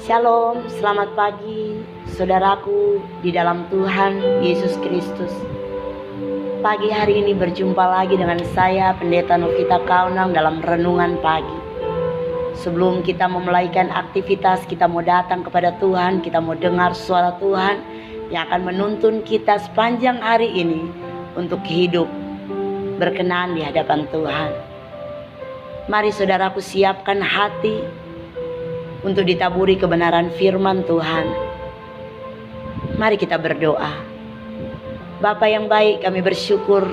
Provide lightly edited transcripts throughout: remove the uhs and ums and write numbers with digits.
Shalom, selamat pagi saudaraku di dalam Tuhan Yesus Kristus. Pagi hari ini berjumpa lagi dengan saya Pendeta Novita Kaunang dalam renungan pagi. Sebelum kita memulaikan aktivitas, kita mau datang kepada Tuhan, kita mau dengar suara Tuhan yang akan menuntun kita sepanjang hari ini untuk hidup berkenan di hadapan Tuhan. Mari saudaraku siapkan hati untuk ditaburi kebenaran firman Tuhan. Mari kita berdoa. Bapa yang baik, kami bersyukur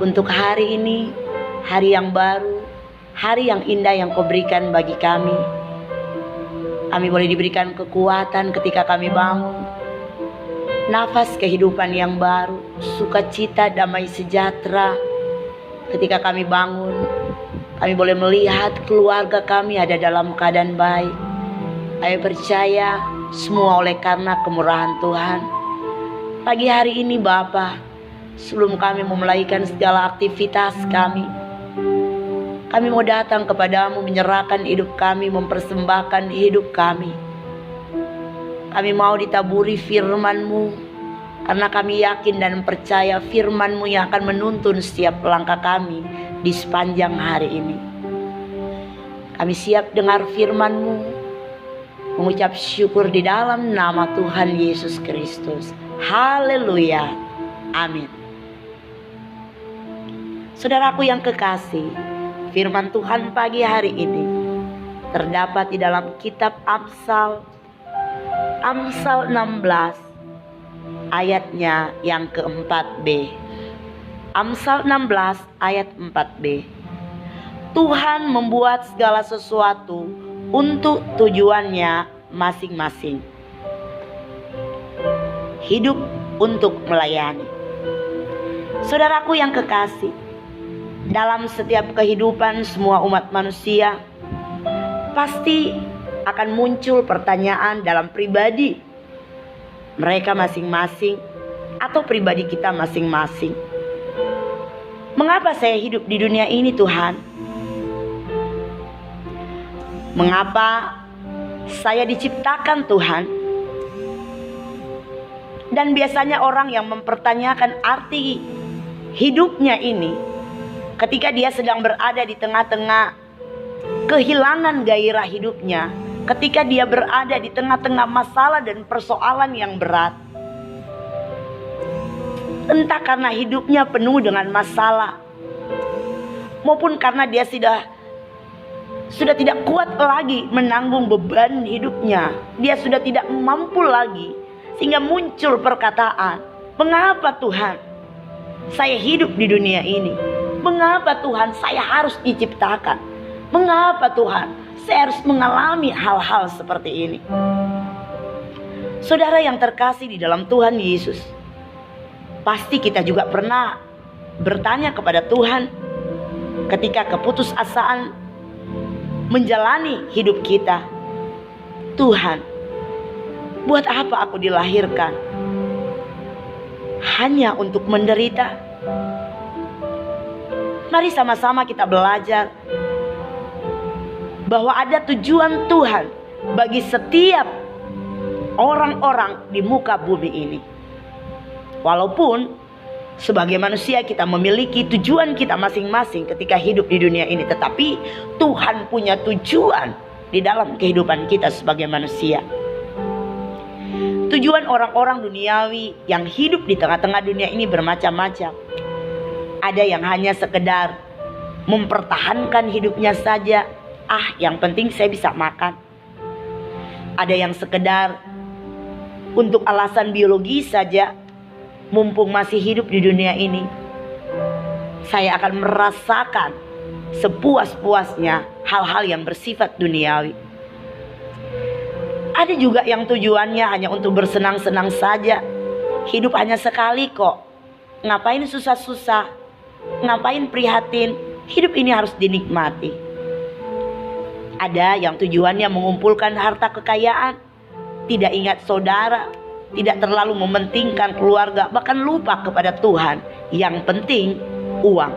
untuk hari ini, hari yang baru, hari yang indah yang Kau berikan bagi kami. Kami boleh diberikan kekuatan ketika kami bangun, nafas kehidupan yang baru, sukacita, damai sejahtera ketika kami bangun. Kami boleh melihat keluarga kami ada dalam keadaan baik. Kami percaya semua oleh karena kemurahan Tuhan. Pagi hari ini Bapa, sebelum kami memulaikan segala aktivitas kami mau datang kepadamu, menyerahkan hidup kami, mempersembahkan hidup kami. Kami mau ditaburi firman-Mu, karena kami yakin dan percaya firman-Mu yang akan menuntun setiap langkah kami di sepanjang hari ini. Kami siap dengar firman-Mu, mengucap syukur di dalam nama Tuhan Yesus Kristus. Haleluya. Amin. Saudaraku yang kekasih, firman Tuhan pagi hari ini terdapat di dalam kitab Amsal 16 ayatnya yang keempat-B. Amsal 16 ayat 4b. Tuhan membuat segala sesuatu untuk tujuannya masing-masing. Hidup untuk melayani. Saudaraku yang kekasih, dalam setiap kehidupan semua umat manusia pasti akan muncul pertanyaan dalam pribadi mereka masing-masing atau pribadi kita masing-masing. Mengapa saya hidup di dunia ini, Tuhan? Mengapa saya diciptakan, Tuhan? Dan biasanya orang yang mempertanyakan arti hidupnya ini ketika dia sedang berada di tengah-tengah kehilangan gairah hidupnya, ketika dia berada di tengah-tengah masalah dan persoalan yang berat. Entah karena hidupnya penuh dengan masalah, maupun karena dia sudah tidak kuat lagi menanggung beban hidupnya. Dia sudah tidak mampu lagi, sehingga muncul perkataan, "Mengapa Tuhan saya hidup di dunia ini? Mengapa Tuhan saya harus diciptakan? Mengapa Tuhan saya harus mengalami hal-hal seperti ini?" Saudara yang terkasih di dalam Tuhan Yesus, pasti kita juga pernah bertanya kepada Tuhan ketika keputusasaan menjalani hidup kita. Tuhan, buat apa aku dilahirkan? Hanya untuk menderita? Mari sama-sama kita belajar bahwa ada tujuan Tuhan bagi setiap orang-orang di muka bumi ini. Walaupun sebagai manusia kita memiliki tujuan kita masing-masing ketika hidup di dunia ini, tetapi Tuhan punya tujuan di dalam kehidupan kita sebagai manusia. Tujuan orang-orang duniawi yang hidup di tengah-tengah dunia ini bermacam-macam. Ada yang hanya sekedar mempertahankan hidupnya saja. Yang penting saya bisa makan. Ada yang sekedar untuk alasan biologi saja. Mumpung masih hidup di dunia ini, saya akan merasakan sepuas-puasnya hal-hal yang bersifat duniawi. Ada juga yang tujuannya hanya untuk bersenang-senang saja. Hidup hanya sekali kok. Ngapain susah-susah? Ngapain prihatin? Hidup ini harus dinikmati. Ada yang tujuannya mengumpulkan harta kekayaan, tidak ingat saudara, tidak terlalu mementingkan keluarga, bahkan lupa kepada Tuhan. Yang penting uang.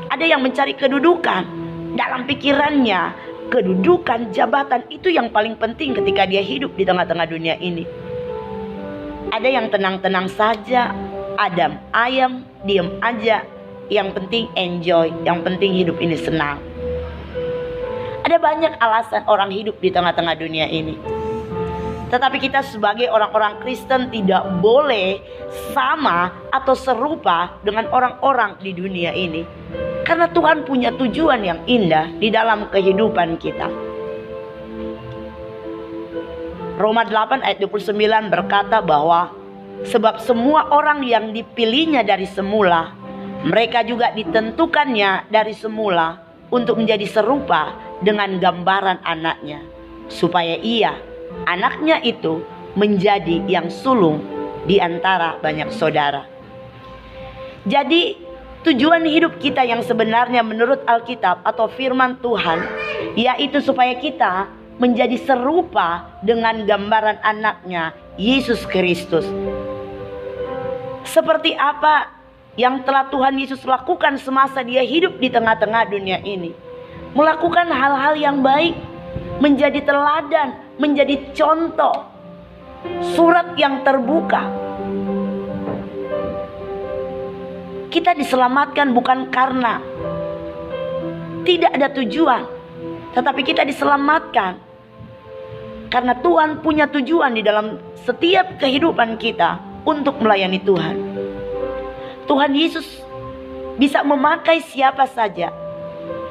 Ada yang mencari kedudukan, dalam pikirannya kedudukan, jabatan itu yang paling penting ketika dia hidup di tengah-tengah dunia ini. Ada yang tenang-tenang saja, adem ayem, diem aja. Yang penting enjoy, yang penting hidup ini senang. Ada banyak alasan orang hidup di tengah-tengah dunia ini. Tetapi kita sebagai orang-orang Kristen tidak boleh sama atau serupa dengan orang-orang di dunia ini. Karena Tuhan punya tujuan yang indah di dalam kehidupan kita. Roma 8 ayat 29 berkata bahwa sebab semua orang yang dipilihnya dari semula, mereka juga ditentukannya dari semula untuk menjadi serupa dengan gambaran anaknya, supaya ia, anaknya itu, menjadi yang sulung di antara banyak saudara. Jadi tujuan hidup kita yang sebenarnya menurut Alkitab atau firman Tuhan, yaitu supaya kita menjadi serupa dengan gambaran anaknya, Yesus Kristus. Seperti apa yang telah Tuhan Yesus lakukan semasa dia hidup di tengah-tengah dunia ini. Melakukan hal-hal yang baik, menjadi teladan, menjadi contoh, surat yang terbuka. Kita diselamatkan bukan karena tidak ada tujuan, tetapi kita diselamatkan karena Tuhan punya tujuan di dalam setiap kehidupan kita untuk melayani Tuhan. Tuhan Yesus bisa memakai siapa saja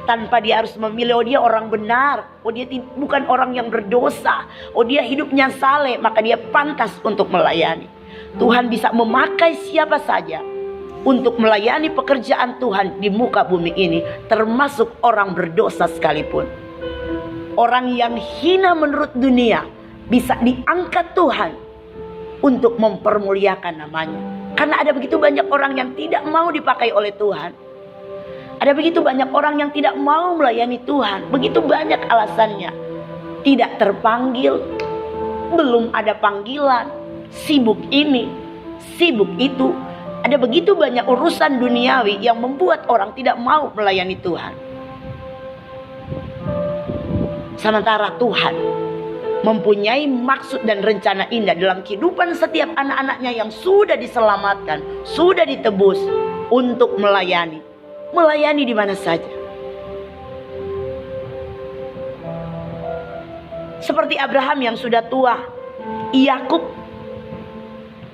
tanpa dia harus memilih, oh dia orang benar, oh dia bukan orang yang berdosa, oh dia hidupnya saleh, maka dia pantas untuk melayani. Tuhan bisa memakai siapa saja untuk melayani pekerjaan Tuhan di muka bumi ini, termasuk orang berdosa sekalipun. Orang yang hina menurut dunia bisa diangkat Tuhan untuk mempermuliakan namanya. Karena ada begitu banyak orang yang tidak mau dipakai oleh Tuhan. Ada begitu banyak orang yang tidak mau melayani Tuhan. Begitu banyak alasannya. Tidak terpanggil, belum ada panggilan, sibuk ini, sibuk itu. Ada begitu banyak urusan duniawi yang membuat orang tidak mau melayani Tuhan. Sementara Tuhan mempunyai maksud dan rencana indah dalam kehidupan setiap anak-anaknya yang sudah diselamatkan, sudah ditebus untuk melayani. Melayani di mana saja. Seperti Abraham yang sudah tua, Yakub,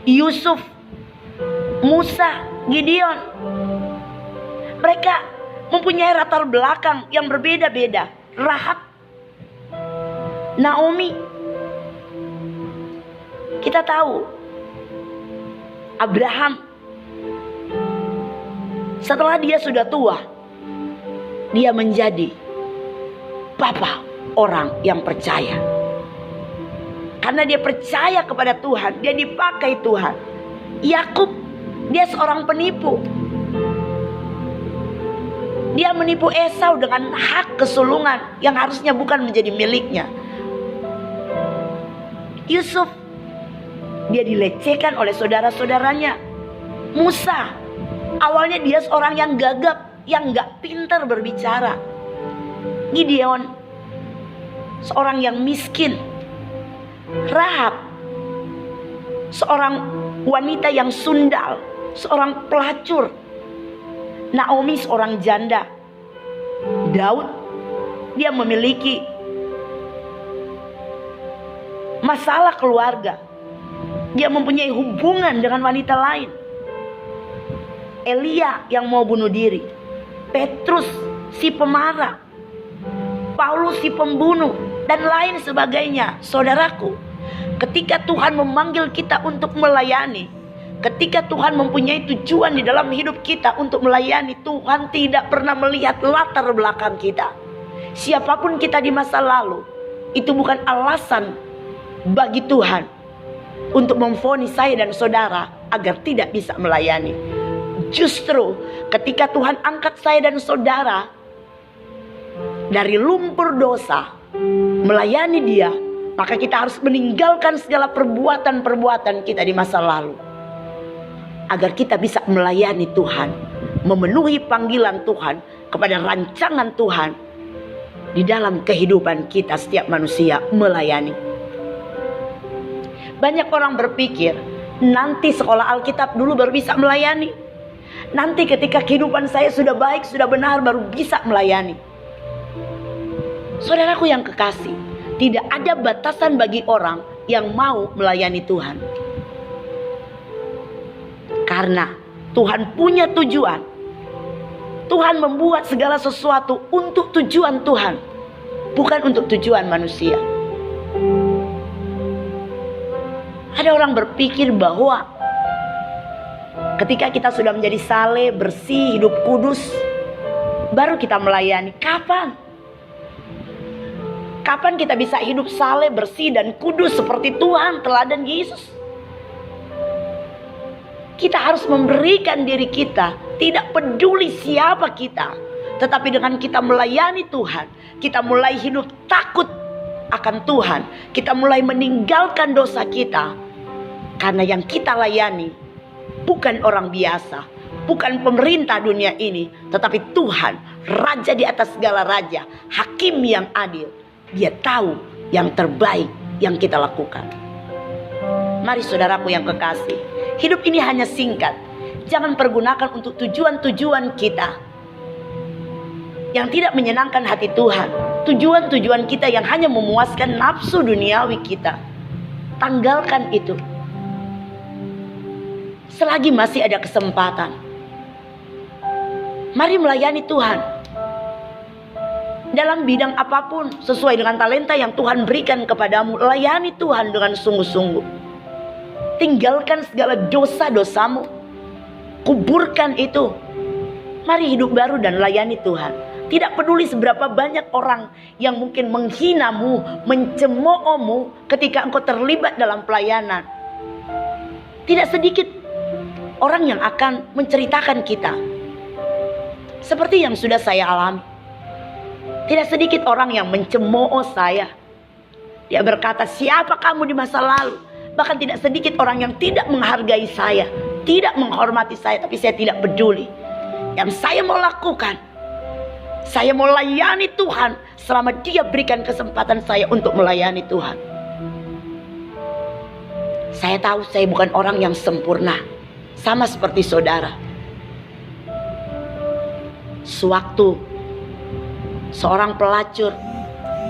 Yusuf, Musa, Gideon. Mereka mempunyai latar belakang yang berbeda-beda. Rahab, Naomi. Kita tahu Abraham setelah dia sudah tua, dia menjadi papa orang yang percaya. Karena dia percaya kepada Tuhan, dia dipakai Tuhan. Yakub, dia seorang penipu. Dia menipu Esau dengan hak kesulungan yang harusnya bukan menjadi miliknya. Yusuf, dia dilecehkan oleh saudara-saudaranya. Musa, awalnya dia seorang yang gagap, yang gak pintar berbicara. Gideon, seorang yang miskin. Rahab, seorang wanita yang sundal, seorang pelacur. Naomi, seorang janda. Daud, dia memiliki masalah keluarga. Dia mempunyai hubungan dengan wanita lain. Elia yang mau bunuh diri. Petrus si pemarah. Paulus si pembunuh. Dan lain sebagainya. Saudaraku, ketika Tuhan memanggil kita untuk melayani, ketika Tuhan mempunyai tujuan di dalam hidup kita untuk melayani, Tuhan tidak pernah melihat latar belakang kita. Siapapun kita di masa lalu, itu bukan alasan bagi Tuhan untuk memvonis saya dan saudara agar tidak bisa melayani. Justru ketika Tuhan angkat saya dan saudara dari lumpur dosa, melayani Dia, maka kita harus meninggalkan segala perbuatan-perbuatan kita di masa lalu, agar kita bisa melayani Tuhan, memenuhi panggilan Tuhan kepada rancangan Tuhan di dalam kehidupan kita setiap manusia melayani. Banyak orang berpikir nanti sekolah Alkitab dulu baru bisa melayani. Nanti ketika kehidupan saya sudah baik, sudah benar, baru bisa melayani. Saudaraku yang kekasih, tidak ada batasan bagi orang yang mau melayani Tuhan. Karena Tuhan punya tujuan. Tuhan membuat segala sesuatu untuk tujuan Tuhan, bukan untuk tujuan manusia. Ada orang berpikir bahwa ketika kita sudah menjadi saleh, bersih, hidup kudus, baru kita melayani. Kapan? Kapan kita bisa hidup saleh, bersih, dan kudus seperti Tuhan, teladan Yesus? Kita harus memberikan diri kita, tidak peduli siapa kita. Tetapi dengan kita melayani Tuhan, kita mulai hidup takut akan Tuhan. Kita mulai meninggalkan dosa kita. Karena yang kita layani bukan orang biasa, bukan pemerintah dunia ini, tetapi Tuhan, Raja di atas segala raja, Hakim yang adil. Dia tahu yang terbaik yang kita lakukan. Mari saudaraku yang kekasih, hidup ini hanya singkat. Jangan pergunakan untuk tujuan-tujuan kita yang tidak menyenangkan hati Tuhan. Tujuan-tujuan kita yang hanya memuaskan nafsu duniawi kita. Tanggalkan itu. Selagi masih ada kesempatan, mari melayani Tuhan. Dalam bidang apapun, sesuai dengan talenta yang Tuhan berikan kepadamu, layani Tuhan dengan sungguh-sungguh. Tinggalkan segala dosa-dosamu, kuburkan itu. Mari hidup baru dan layani Tuhan. Tidak peduli seberapa banyak orang yang mungkin menghinamu, mencemoohmu ketika engkau terlibat dalam pelayanan. Tidak sedikit orang yang akan menceritakan kita seperti yang sudah saya alami. Tidak sedikit orang yang mencemooh saya. Dia berkata, siapa kamu di masa lalu? Bahkan tidak sedikit orang yang tidak menghargai saya, tidak menghormati saya, tapi saya tidak peduli. Yang saya mau lakukan, saya mau layani Tuhan selama Dia berikan kesempatan saya untuk melayani Tuhan. Saya tahu saya bukan orang yang sempurna, sama seperti saudara. Sewaktu seorang pelacur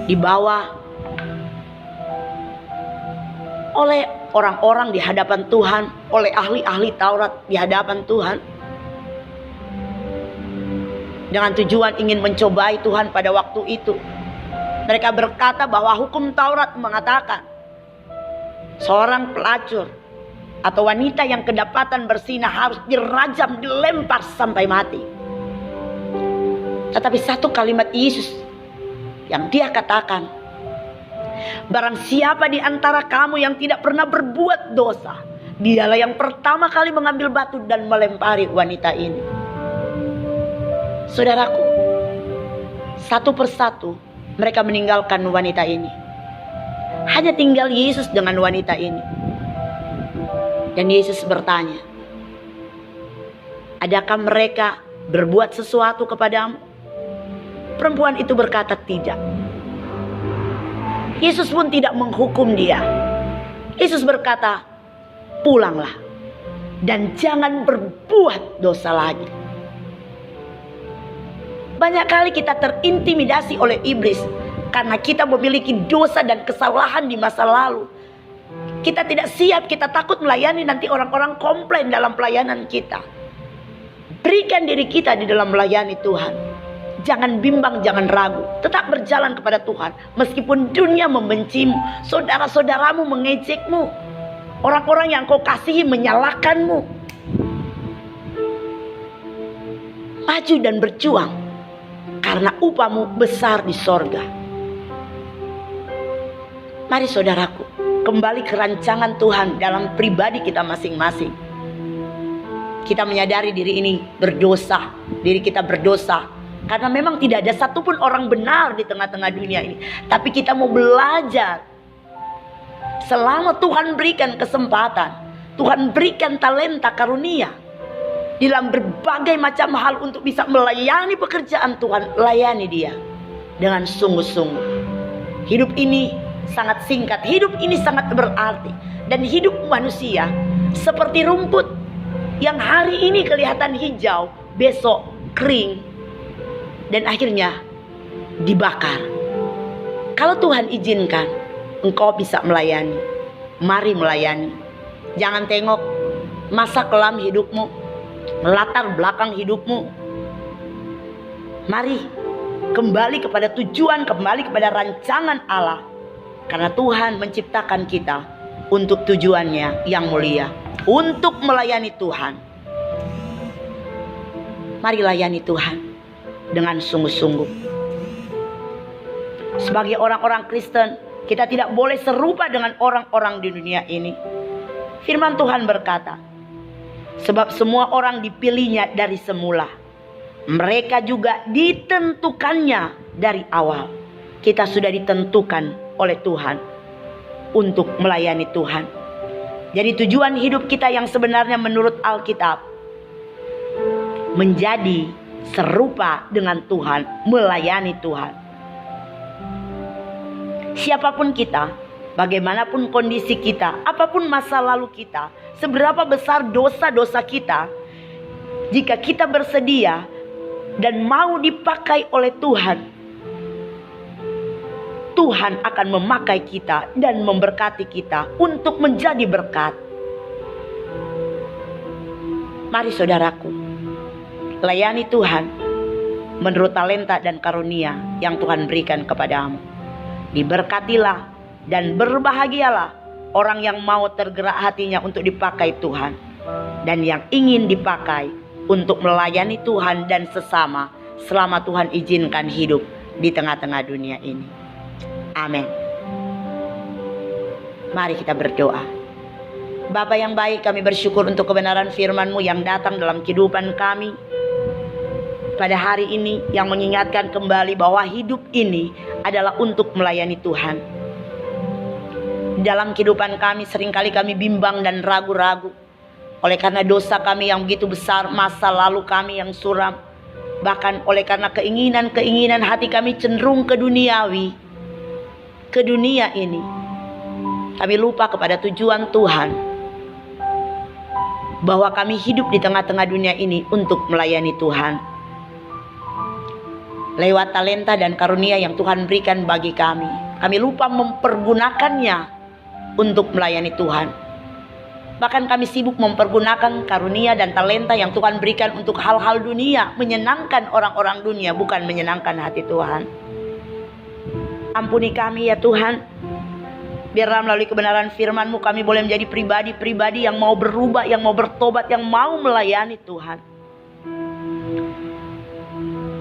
dibawa oleh orang-orang di hadapan Tuhan, oleh ahli-ahli Taurat di hadapan Tuhan, dengan tujuan ingin mencobai Tuhan pada waktu itu. Mereka berkata bahwa hukum Taurat mengatakan seorang pelacur atau wanita yang kedapatan berzinah harus dirajam, dilempar sampai mati. Tetapi satu kalimat Yesus yang Dia katakan, barang siapa di antara kamu yang tidak pernah berbuat dosa, dialah yang pertama kali mengambil batu dan melempari wanita ini. Saudaraku, satu persatu mereka meninggalkan wanita ini. Hanya tinggal Yesus dengan wanita ini. Dan Yesus bertanya, adakah mereka berbuat sesuatu kepadamu? Perempuan itu berkata tidak. Yesus pun tidak menghukum dia. Yesus berkata, pulanglah dan jangan berbuat dosa lagi. Banyak kali kita terintimidasi oleh iblis karena kita memiliki dosa dan kesalahan di masa lalu. Kita tidak siap, kita takut melayani, nanti orang-orang komplain dalam pelayanan kita. Berikan diri kita di dalam melayani Tuhan. Jangan bimbang, jangan ragu. Tetap berjalan kepada Tuhan. Meskipun dunia membencimu, saudara-saudaramu mengejekmu, orang-orang yang kau kasihi menyalahkanmu. Maju dan berjuang, karena upahmu besar di sorga. Mari saudaraku, kembali ke rancangan Tuhan dalam pribadi kita masing-masing. Kita menyadari diri ini berdosa, diri kita berdosa. Karena memang tidak ada satupun orang benar di tengah-tengah dunia ini. Tapi kita mau belajar. Selama Tuhan berikan kesempatan, Tuhan berikan talenta karunia dalam berbagai macam hal untuk bisa melayani pekerjaan Tuhan, layani Dia. dengan sungguh-sungguh. Hidup ini sangat singkat, hidup ini sangat berarti. Dan hidup manusia seperti rumput yang hari ini kelihatan hijau, besok kering, dan akhirnya dibakar. Kalau Tuhan izinkan, engkau bisa melayani. Mari melayani. Jangan tengok masa kelam hidupmu, latar belakang hidupmu. Mari kembali kepada tujuan, kembali kepada rancangan Allah. Karena Tuhan menciptakan kita untuk tujuannya yang mulia, untuk melayani Tuhan. Mari layani Tuhan dengan sungguh-sungguh. Sebagai orang-orang Kristen, kita tidak boleh serupa dengan orang-orang di dunia ini. Firman Tuhan berkata, sebab semua orang dipilihnya dari semula, mereka juga ditentukannya dari awal. Kita sudah ditentukan oleh Tuhan untuk melayani Tuhan. Jadi tujuan hidup kita yang sebenarnya menurut Alkitab, menjadi serupa dengan Tuhan, melayani Tuhan. Siapapun kita, bagaimanapun kondisi kita, apapun masa lalu kita, seberapa besar dosa-dosa kita, jika kita bersedia dan mau dipakai oleh Tuhan, Tuhan akan memakai kita dan memberkati kita untuk menjadi berkat. Mari saudaraku, layani Tuhan menurut talenta dan karunia yang Tuhan berikan kepadamu. Diberkatilah dan berbahagialah orang yang mau tergerak hatinya untuk dipakai Tuhan, dan yang ingin dipakai untuk melayani Tuhan dan sesama selama Tuhan izinkan hidup di tengah-tengah dunia ini. Amin. Mari kita berdoa. Bapa yang baik, kami bersyukur untuk kebenaran firman-Mu yang datang dalam kehidupan kami pada hari ini, yang mengingatkan kembali bahwa hidup ini adalah untuk melayani Tuhan. Dalam kehidupan kami seringkali kami bimbang dan ragu-ragu oleh karena dosa kami yang begitu besar, masa lalu kami yang suram, bahkan oleh karena keinginan-keinginan hati kami cenderung ke duniawi, ke dunia ini. Kami lupa kepada tujuan Tuhan, bahwa kami hidup di tengah-tengah dunia ini untuk melayani Tuhan. Lewat talenta dan karunia yang Tuhan berikan bagi kami, kami lupa mempergunakannya untuk melayani Tuhan. Bahkan kami sibuk mempergunakan karunia dan talenta yang Tuhan berikan untuk hal-hal dunia, menyenangkan orang-orang dunia, bukan menyenangkan hati Tuhan. Ampuni kami ya Tuhan. Biarlah melalui kebenaran firman-Mu kami boleh menjadi pribadi-pribadi yang mau berubah, yang mau bertobat, yang mau melayani Tuhan.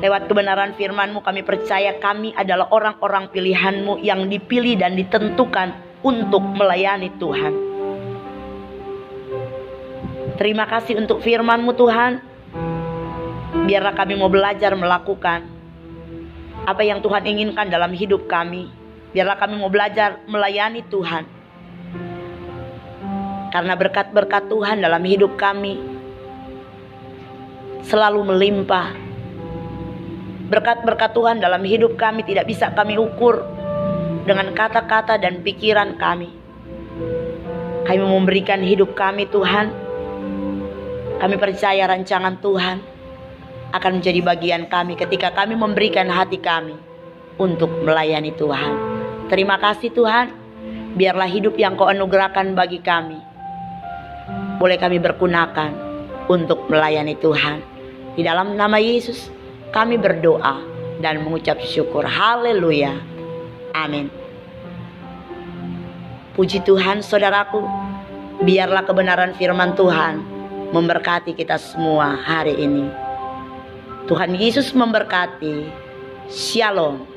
Lewat kebenaran firman-Mu kami percaya kami adalah orang-orang pilihan-Mu yang dipilih dan ditentukan untuk melayani Tuhan. Terima kasih untuk firman-Mu Tuhan. Biarlah kami mau belajar melakukan apa yang Tuhan inginkan dalam hidup kami. Biarlah kami mau belajar melayani Tuhan. Karena berkat-berkat Tuhan dalam hidup kami selalu melimpah. Berkat-berkat Tuhan dalam hidup kami tidak bisa kami ukur dengan kata-kata dan pikiran kami. Kami memberikan hidup kami Tuhan. Kami percaya rancangan Tuhan akan menjadi bagian kami ketika kami memberikan hati kami untuk melayani Tuhan. Terima kasih Tuhan. Biarlah hidup yang Kau anugerahkan bagi kami boleh kami bergunakan untuk melayani Tuhan. Di dalam nama Yesus kami berdoa dan mengucap syukur. Haleluya. Amin. Puji Tuhan saudaraku. Biarlah kebenaran firman Tuhan memberkati kita semua hari ini. Tuhan Yesus memberkati. Shalom.